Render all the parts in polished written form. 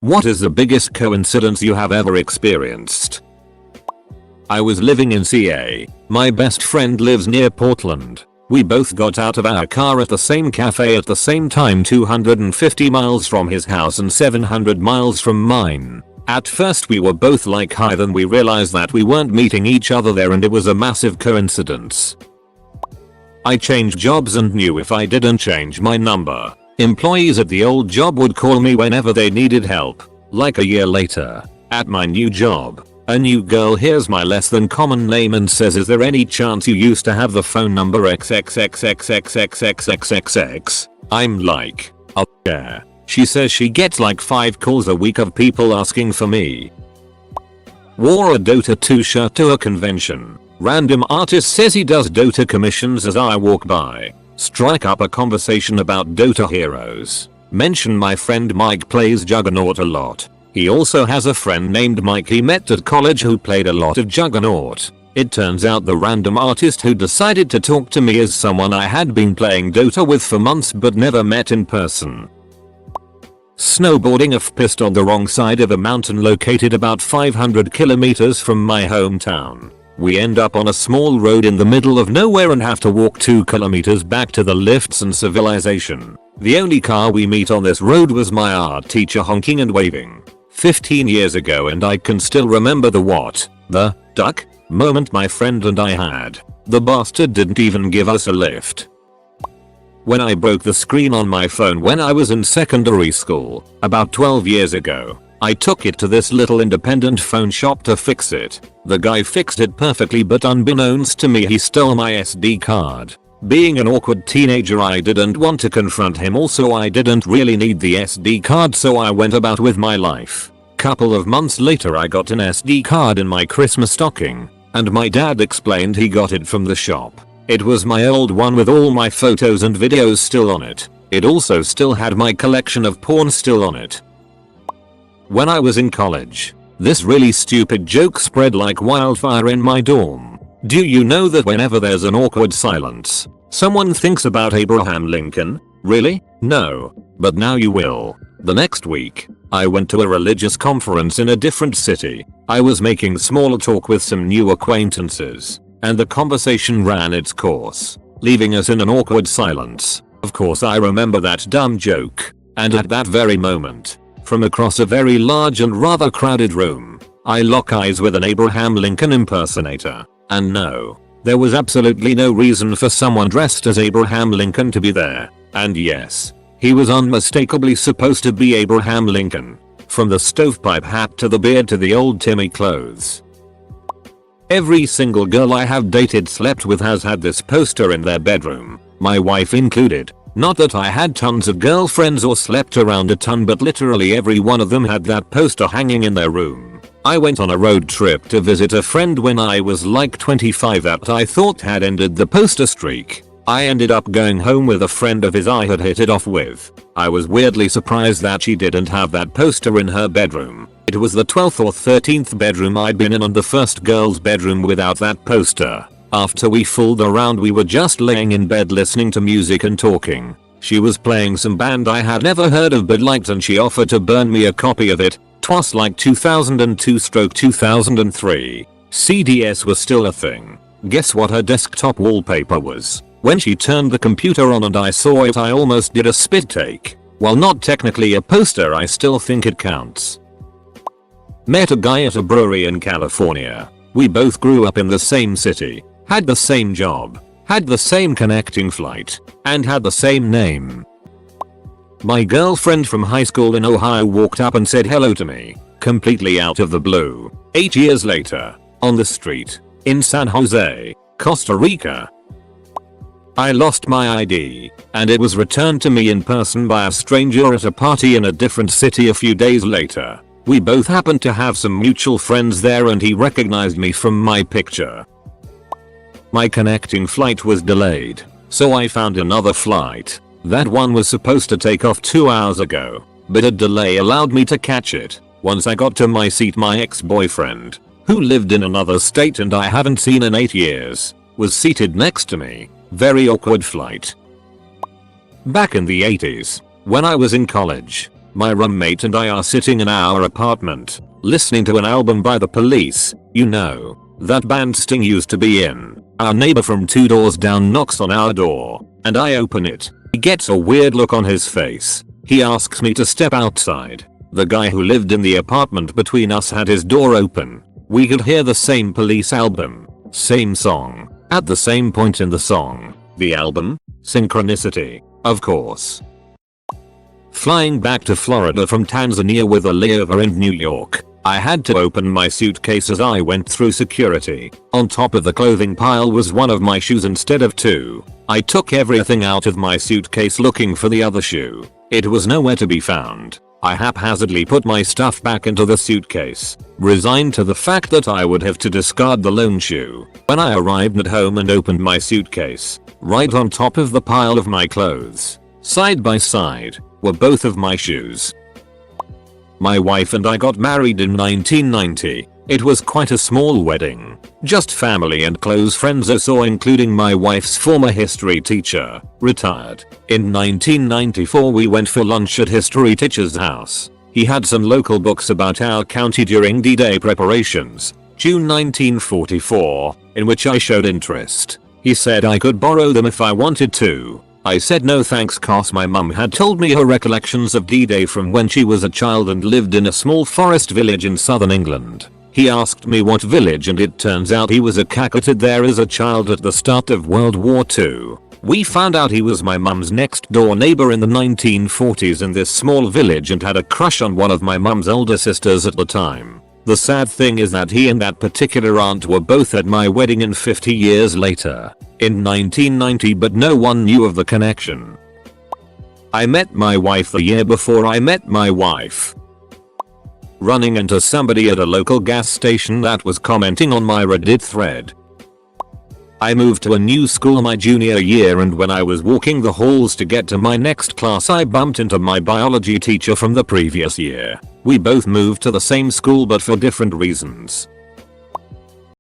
What is the biggest coincidence you have ever experienced? I was living in CA. My best friend lives near Portland. We both got out of our car at the same cafe at the same time, 250 miles from his house and 700 miles from mine. At first we were both like hi, then we realized that we weren't meeting each other there and it was a massive coincidence. I changed jobs and knew if I didn't change my number, employees at the old job would call me whenever they needed help. Like a year later, at my new job, a new girl hears my less than common name and says, "Is there any chance you used to have the phone number XXXXXXXXXX?" I'm like, "Oh yeah." She says she gets like 5 calls a week of people asking for me. Wore a Dota 2 shirt to a convention. Random artist says he does Dota commissions as I walk by. Strike up a conversation about Dota heroes. Mention my friend Mike plays Juggernaut a lot. He also has a friend named Mike he met at college who played a lot of Juggernaut. It turns out the random artist who decided to talk to me is someone I had been playing Dota with for months but never met in person. Snowboarding if pissed on the wrong side of a mountain located about 500 kilometers from my hometown. We end up on a small road in the middle of nowhere and have to walk 2 kilometers back to the lifts and civilization. The only car we meet on this road was my art teacher honking and waving. 15 years ago, and I can still remember the what the duck moment my friend and I had. The bastard didn't even give us a lift. When I broke the screen on my phone when I was in secondary school, about 12 years ago, I took it to this little independent phone shop to fix it. The guy fixed it perfectly, but unbeknownst to me he stole my SD card. Being an awkward teenager, I didn't want to confront him. Also, I didn't really need the SD card, so I went about with my life. Couple of months later I got an SD card in my Christmas stocking, and my dad explained he got it from the shop. It was my old one with all my photos and videos still on it. It also still had my collection of porn still on it. When I was in college, this really stupid joke spread like wildfire in my dorm. Do you know that whenever there's an awkward silence, someone thinks about Abraham Lincoln? Really? No. But now you will. The next week, I went to a religious conference in a different city. I was making small talk with some new acquaintances, and the conversation ran its course, leaving us in an awkward silence. Of course I remember that dumb joke, and at that very moment, from across a very large and rather crowded room, I lock eyes with an Abraham Lincoln impersonator. And no, there was absolutely no reason for someone dressed as Abraham Lincoln to be there. And yes, he was unmistakably supposed to be Abraham Lincoln. From the stovepipe hat to the beard to the old Timmy clothes. Every single girl I have dated slept with has had this poster in their bedroom, my wife included. Not that I had tons of girlfriends or slept around a ton, but literally every one of them had that poster hanging in their room. I went on a road trip to visit a friend when I was like 25 that I thought had ended the poster streak. I ended up going home with a friend of his I had hit it off with. I was weirdly surprised that she didn't have that poster in her bedroom. It was the 12th or 13th bedroom I'd been in and the first girl's bedroom without that poster. After we fooled around, we were just laying in bed listening to music and talking. She was playing some band I had never heard of but liked, and she offered to burn me a copy of it. 'Twas like 2002/2003. CDs was still a thing. Guess what her desktop wallpaper was? When she turned the computer on and I saw it, I almost did a spit take. While not technically a poster, I still think it counts. Met a guy at a brewery in California. We both grew up in the same city, had the same job, had the same connecting flight, and had the same name. My girlfriend from high school in Ohio walked up and said hello to me, completely out of the blue. 8 years later, on the street, in San Jose, Costa Rica. I lost my ID, and it was returned to me in person by a stranger at a party in a different city a few days later. We both happened to have some mutual friends there and he recognized me from my picture. My connecting flight was delayed, so I found another flight. That one was supposed to take off 2 hours ago, but a delay allowed me to catch it. Once I got to my seat, my ex-boyfriend, who lived in another state and I haven't seen in 8 years, was seated next to me. Very awkward flight. Back in the 80s, when I was in college, My roommate and I are sitting in our apartment, listening to an album by The Police, you know, that band Sting used to be in. Our neighbor from 2 doors down knocks on our door, and I open it. He gets a weird look on his face. He asks me to step outside. The guy who lived in the apartment between us had his door open. We could hear the same Police album, same song, at the same point in the song. The album? Synchronicity, of course. Flying back to Florida from Tanzania with a layover in New York, I had to open my suitcase as I went through security. On top of the clothing pile was one of my shoes instead of 2. I took everything out of my suitcase looking for the other shoe. It was nowhere to be found. I haphazardly put my stuff back into the suitcase, resigned to the fact that I would have to discard the lone shoe. When I arrived at home and opened my suitcase, right on top of the pile of my clothes, side by side, were both of my shoes. My wife and I got married in 1990. It was quite a small wedding. Just family and close friends I saw, including my wife's former history teacher, retired. In 1994 we went for lunch at history teacher's house. He had some local books about our county during D-Day preparations, June 1944, in which I showed interest. He said I could borrow them if I wanted to. I said no thanks cause my mum had told me her recollections of D-Day from when she was a child and lived in a small forest village in southern England. He asked me what village and it turns out he was accoutted there as a child at the start of World War II. We found out he was my mum's next door neighbor in the 1940s in this small village and had a crush on one of my mum's older sisters at the time. The sad thing is that he and that particular aunt were both at my wedding in 50 years later, in 1990, but no one knew of the connection. I met my wife the year before I met my wife. Running into somebody at a local gas station that was commenting on my Reddit thread. I moved to a new school my junior year, and when I was walking the halls to get to my next class I bumped into my biology teacher from the previous year. We both moved to the same school but for different reasons.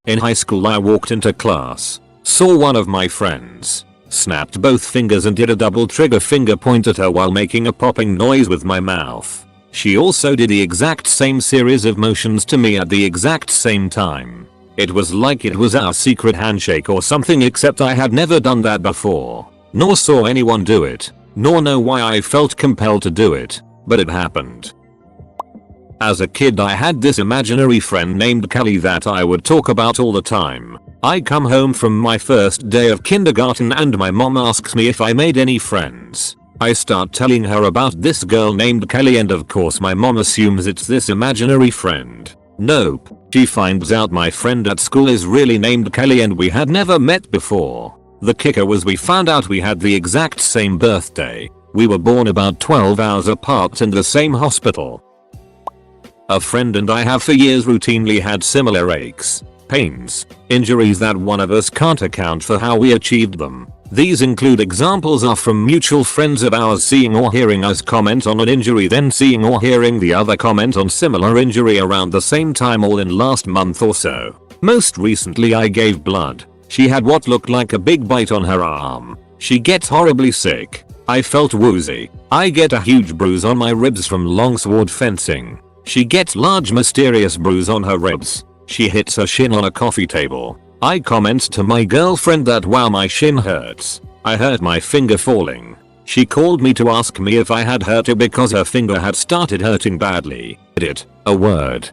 In high school I walked into class, saw one of my friends, snapped both fingers and did a double trigger finger point at her while making a popping noise with my mouth. She also did the exact same series of motions to me at the exact same time. It was like it was our secret handshake or something, except I had never done that before, nor saw anyone do it, nor know why I felt compelled to do it, but it happened. As a kid I had this imaginary friend named Kelly that I would talk about all the time. I come home from my first day of kindergarten and my mom asks me if I made any friends. I start telling her about this girl named Kelly and of course my mom assumes it's this imaginary friend. Nope. She finds out my friend at school is really named Kelly and we had never met before. The kicker was we found out we had the exact same birthday. We were born about 12 hours apart in the same hospital. A friend and I have for years routinely had similar aches, pains, injuries that one of us can't account for how we achieved them. These include examples are from mutual friends of ours seeing or hearing us comment on an injury, then seeing or hearing the other comment on similar injury around the same time, all in last month or so. Most recently I gave blood. She had what looked like a big bite on her arm. She gets horribly sick. I felt woozy. I get a huge bruise on my ribs from longsword fencing. She gets large mysterious bruise on her ribs. She hits her shin on a coffee table. I comment to my girlfriend that wow my shin hurts. I hurt my finger falling. She called me to ask me if I had hurt her because her finger had started hurting badly. It, a word.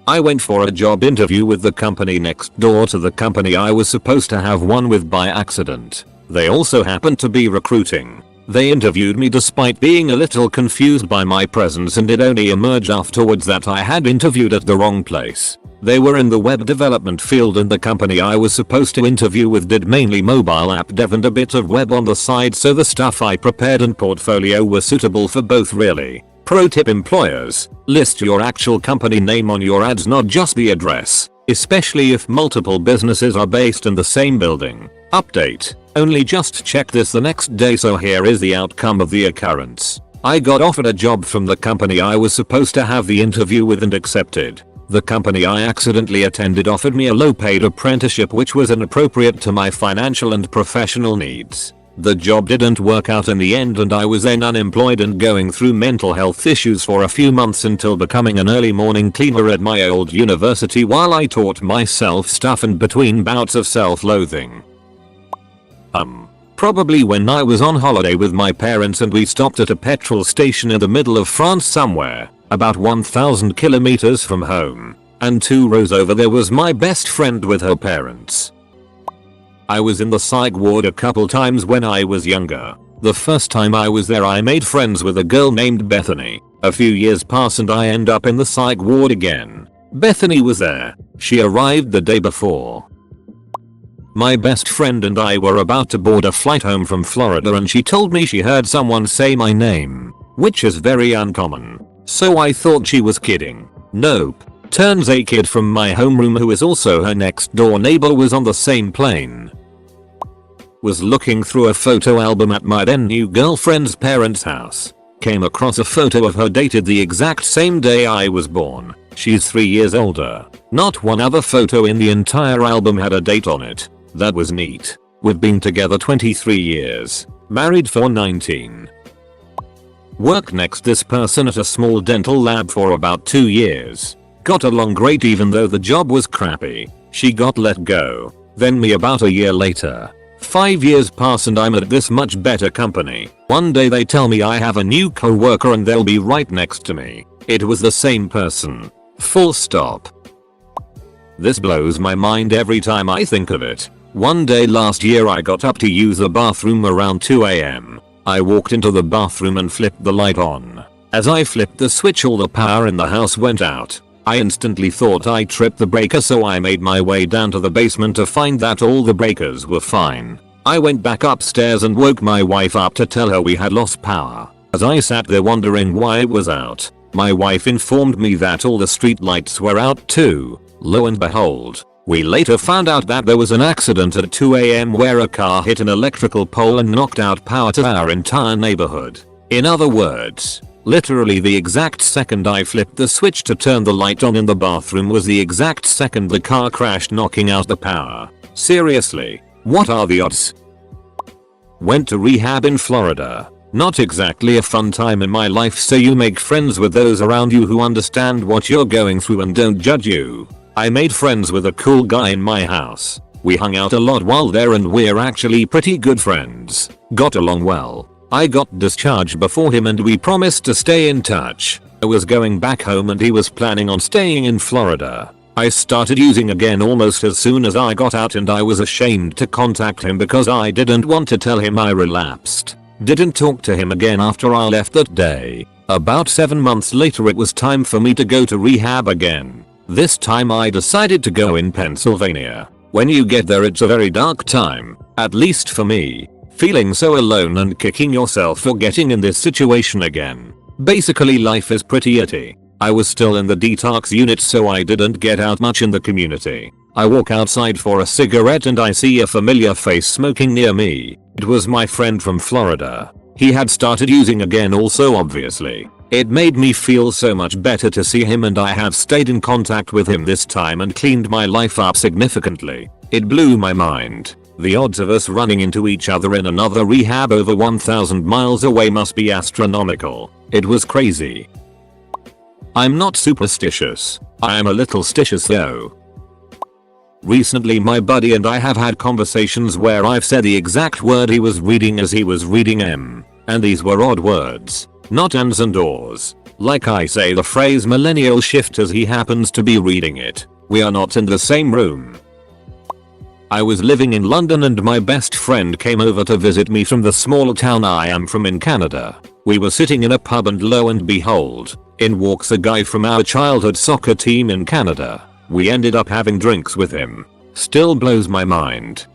I went for a job interview with the company next door to the company I was supposed to have one with by accident. They also happened to be recruiting. They interviewed me despite being a little confused by my presence, and it only emerged afterwards that I had interviewed at the wrong place. They were in the web development field and the company I was supposed to interview with did mainly mobile app dev and a bit of web on the side, so the stuff I prepared and portfolio were suitable for both really. Pro tip employers, list your actual company name on your ads, not just the address, especially if multiple businesses are based in the same building. Update. Only just check this the next day, so here is the outcome of the occurrence. I got offered a job from the company I was supposed to have the interview with and accepted. The company I accidentally attended offered me a low-paid apprenticeship which was inappropriate to my financial and professional needs. The job didn't work out in the end and I was then unemployed and going through mental health issues for a few months until becoming an early morning cleaner at my old university while I taught myself stuff in between bouts of self-loathing. Probably when I was on holiday with my parents and we stopped at a petrol station in the middle of France somewhere, about 1,000 kilometers from home, and 2 rows over there was my best friend with her parents. I was in the psych ward a couple times when I was younger. The first time I was there I made friends with a girl named Bethany. A few years pass and I end up in the psych ward again. Bethany was there. She arrived the day before. My best friend and I were about to board a flight home from Florida and she told me she heard someone say my name, which is very uncommon. So I thought she was kidding. Nope. Turns a kid from my homeroom who is also her next door neighbor was on the same plane. Was looking through a photo album at my then new girlfriend's parents' house. Came across a photo of her dated the exact same day I was born. She's 3 years older. Not one other photo in the entire album had a date on it. That was neat. We've been together 23 years. Married for 19. Worked next this person at a small dental lab for about 2 years. Got along great even though the job was crappy. She got let go. Then me about a year later. 5 years pass and I'm at this much better company. One day they tell me I have a new co-worker and they'll be right next to me. It was the same person. Full stop. This blows my mind every time I think of it. One day last year I got up to use the bathroom around 2 AM. I walked into the bathroom and flipped the light on. As I flipped the switch all the power in the house went out. I instantly thought I tripped the breaker so I made my way down to the basement to find that all the breakers were fine. I went back upstairs and woke my wife up to tell her we had lost power. As I sat there wondering why it was out, my wife informed me that all the street lights were out too. Lo and behold, we later found out that there was an accident at 2 AM where a car hit an electrical pole and knocked out power to our entire neighborhood. In other words, literally the exact second I flipped the switch to turn the light on in the bathroom was the exact second the car crashed knocking out the power. Seriously, what are the odds? Went to rehab in Florida. Not exactly a fun time in my life so you make friends with those around you who understand what you're going through and don't judge you. I made friends with a cool guy in my house. We hung out a lot while there and we're actually pretty good friends. Got along well. I got discharged before him and we promised to stay in touch. I was going back home and he was planning on staying in Florida. I started using again almost as soon as I got out and I was ashamed to contact him because I didn't want to tell him I relapsed. Didn't talk to him again after I left that day. About 7 months later it was time for me to go to rehab again. This time I decided to go in Pennsylvania. When you get there it's a very dark time, at least for me. Feeling so alone and kicking yourself for getting in this situation again. Basically life is pretty itty. I was still in the detox unit so I didn't get out much in the community. I walk outside for a cigarette and I see a familiar face smoking near me. It was my friend from Florida. He had started using again also obviously. It made me feel so much better to see him and I have stayed in contact with him this time and cleaned my life up significantly. It blew my mind. The odds of us running into each other in another rehab over 1,000 miles away must be astronomical. It was crazy. I'm not superstitious. I am a little stitious though. Recently my buddy and I have had conversations where I've said the exact word he was reading as he was reading M. And these were odd words. Not ands and ors. Like I say the phrase millennial shift as he happens to be reading it. We are not in the same room. I was living in London and my best friend came over to visit me from the small town I am from in Canada. We were sitting in a pub and lo and behold, in walks a guy from our childhood soccer team in Canada. We ended up having drinks with him. Still blows my mind.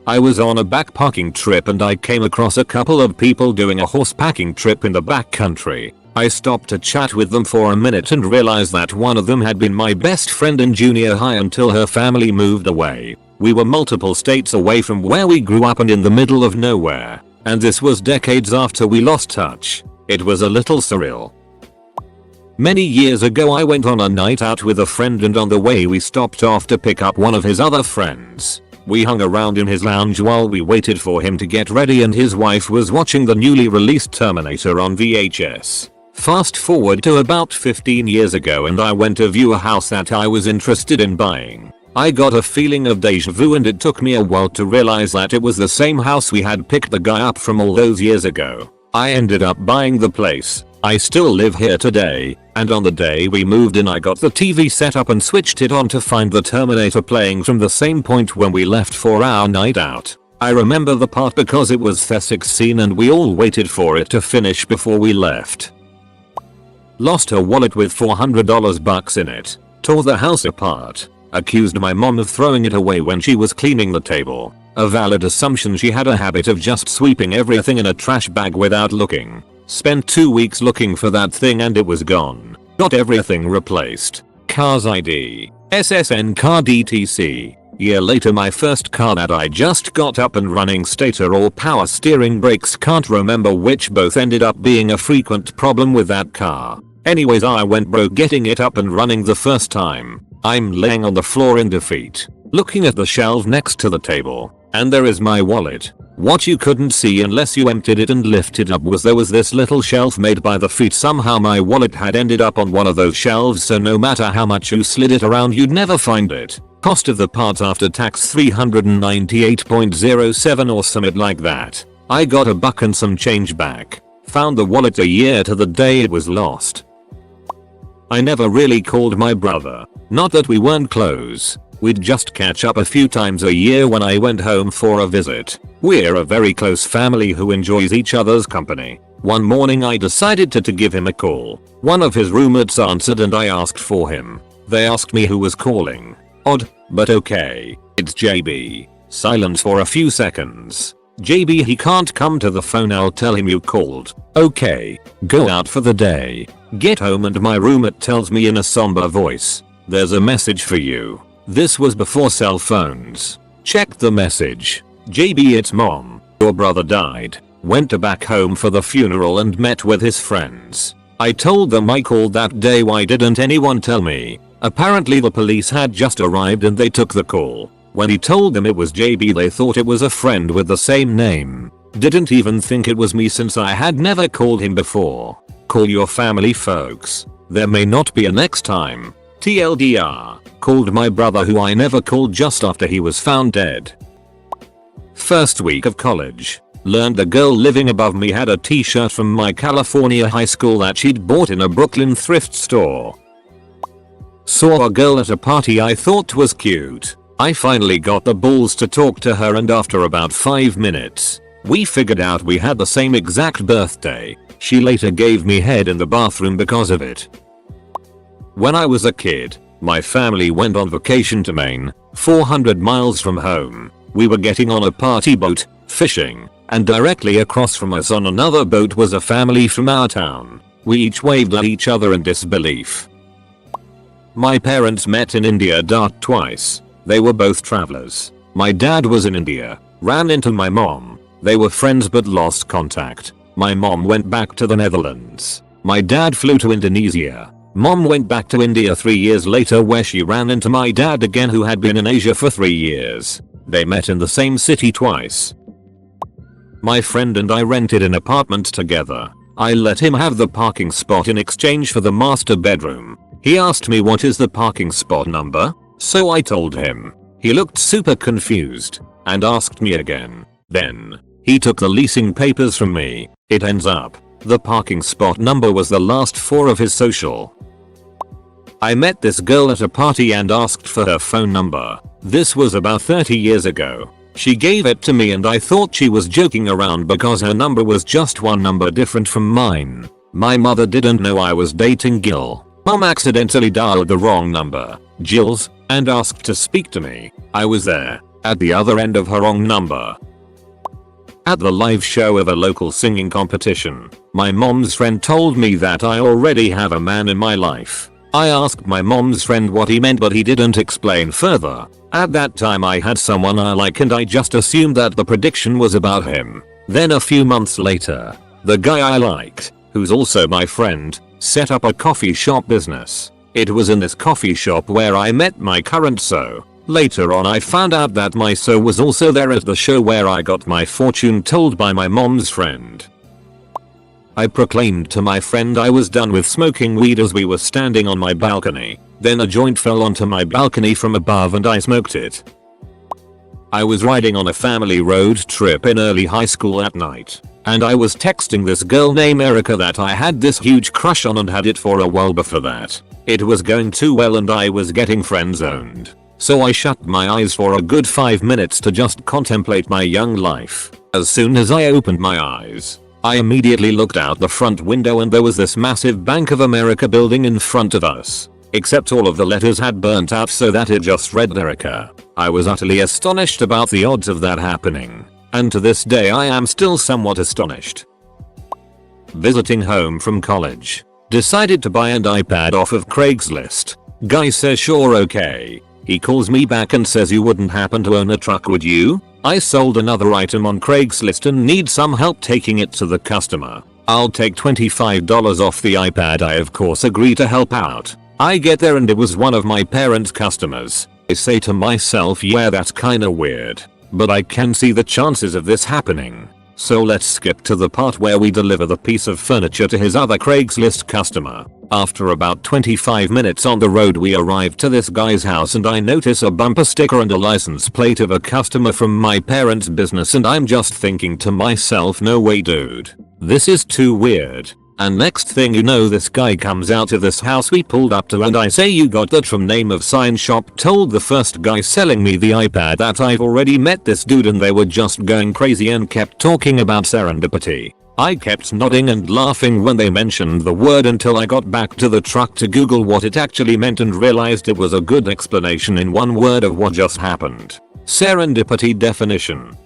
I was on a backpacking trip and I came across a couple of people doing a horsepacking trip in the backcountry. I stopped to chat with them for a minute and realized that one of them had been my best friend in junior high until her family moved away. We were multiple states away from where we grew up and in the middle of nowhere. And this was decades after we lost touch. It was a little surreal. Many years ago I went on a night out with a friend and on the way we stopped off to pick up one of his other friends. We hung around in his lounge while we waited for him to get ready, and his wife was watching the newly released Terminator on VHS. Fast forward to about 15 years ago, and I went to view a house that I was interested in buying. I got a feeling of deja vu, and it took me a while to realize that it was the same house we had picked the guy up from all those years ago. I ended up buying the place. I still live here today, and on the day we moved in I got the TV set up and switched it on to find the Terminator playing from the same point when we left for our night out. I remember the part because it was the sex scene and we all waited for it to finish before we left. Lost her wallet with $400 in it. Tore the house apart. Accused my mom of throwing it away when she was cleaning the table. A valid assumption she had a habit of just sweeping everything in a trash bag without looking. Spent 2 weeks looking for that thing and it was gone. Got everything replaced. Car's ID. SSN car DTC. Year later, my first car that I just got up and running, stator or power steering, brakes can't remember which, both ended up being a frequent problem with that car. Anyways, I went broke getting it up and running the first time. I'm laying on the floor in defeat, looking at the shelf next to the table, and there is my wallet. What you couldn't see unless you emptied it and lifted up was there was this little shelf made by the feet. Somehow my wallet had ended up on one of those shelves, so no matter how much you slid it around you'd never find it. Cost of the parts after tax $398.07 or something like that. I got $1 and some change back. Found the wallet a year to the day it was lost. I never really called my brother. Not that we weren't close. We'd just catch up a few times a year when I went home for a visit. We're a very close family who enjoys each other's company. One morning I decided to give him a call. One of his roommates answered and I asked for him. They asked me who was calling. Odd, but okay. It's JB. Silence for a few seconds. JB, he can't come to the phone, I'll tell him you called. Okay. Go out for the day. Get home and my roommate tells me in a somber voice, there's a message for you. This was before cell phones. Checked the message. JB, it's mom. Your brother died. Went back home for the funeral and met with his friends. I told them I called that day. Why didn't anyone tell me? Apparently the police had just arrived and they took the call. When he told them it was JB, they thought it was a friend with the same name. Didn't even think it was me since I had never called him before. Call your family, folks. There may not be a next time. TLDR. Called my brother, who I never called, just after he was found dead. First week of college. Learned a girl living above me had a t-shirt from my California high school that she'd bought in a Brooklyn thrift store. Saw a girl at a party I thought was cute. I finally got the balls to talk to her, and after about 5 minutes, we figured out we had the same exact birthday. She later gave me head in the bathroom because of it. When I was a kid, my family went on vacation to Maine, 400 miles from home. We were getting on a party boat, fishing, and directly across from us on another boat was a family from our town. We each waved at each other in disbelief. My parents met in India twice. They were both travelers. My dad was in India, ran into my mom. They were friends but lost contact. My mom went back to the Netherlands. My dad flew to Indonesia. Mom went back to India 3 years later, where she ran into my dad again, who had been in Asia for 3 years. They met in the same city twice. My friend and I rented an apartment together. I let him have the parking spot in exchange for the master bedroom. He asked me what is the parking spot number, so I told him. He looked super confused and asked me again. Then he took the leasing papers from me. It ends up the parking spot number was the last 4 of his social. I met this girl at a party and asked for her phone number. This was about 30 years ago. She gave it to me and I thought she was joking around because her number was just 1 number different from mine. My mother didn't know I was dating Gil. Mom accidentally dialed the wrong number, Jill's, and asked to speak to me. I was there, at the other end of her wrong number. At the live show of a local singing competition, my mom's friend told me that I already have a man in my life. I asked my mom's friend what he meant, but he didn't explain further. At that time I had someone I like and I just assumed that the prediction was about him. Then a few months later, the guy I liked, who's also my friend, set up a coffee shop business. It was in this coffee shop where I met my current Later on I found out that my so was also there at the show where I got my fortune told by my mom's friend. I proclaimed to my friend I was done with smoking weed as we were standing on my balcony. Then a joint fell onto my balcony from above and I smoked it. I was riding on a family road trip in early high school at night, and I was texting this girl named Erica that I had this huge crush on and had it for a while before that. It was going too well and I was getting friend zoned. So I shut my eyes for a good 5 minutes to just contemplate my young life. As soon as I opened my eyes, I immediately looked out the front window and there was this massive Bank of America building in front of us. Except all of the letters had burnt out so that it just read Erica. I was utterly astonished about the odds of that happening. And to this day I am still somewhat astonished. Visiting home from college. Decided to buy an iPad off of Craigslist. Guy says sure okay. He calls me back and says you wouldn't happen to own a truck, would you? I sold another item on Craigslist and need some help taking it to the customer. I'll take $25 off the iPad. I of course agree to help out. I get there and it was one of my parents' customers. I say to myself, yeah, that's kinda weird, but I can see the chances of this happening. So let's skip to the part where we deliver the piece of furniture to his other Craigslist customer. After about 25 minutes on the road we arrive to this guy's house and I notice a bumper sticker and a license plate of a customer from my parents' business and I'm just thinking to myself, no way dude. This is too weird. And next thing you know this guy comes out of this house we pulled up to and I say you got that from name of sign shop. Told the first guy selling me the iPad that I've already met this dude and they were just going crazy and kept talking about serendipity. I kept nodding and laughing when they mentioned the word until I got back to the truck to Google what it actually meant and realized it was a good explanation in one word of what just happened. Serendipity definition.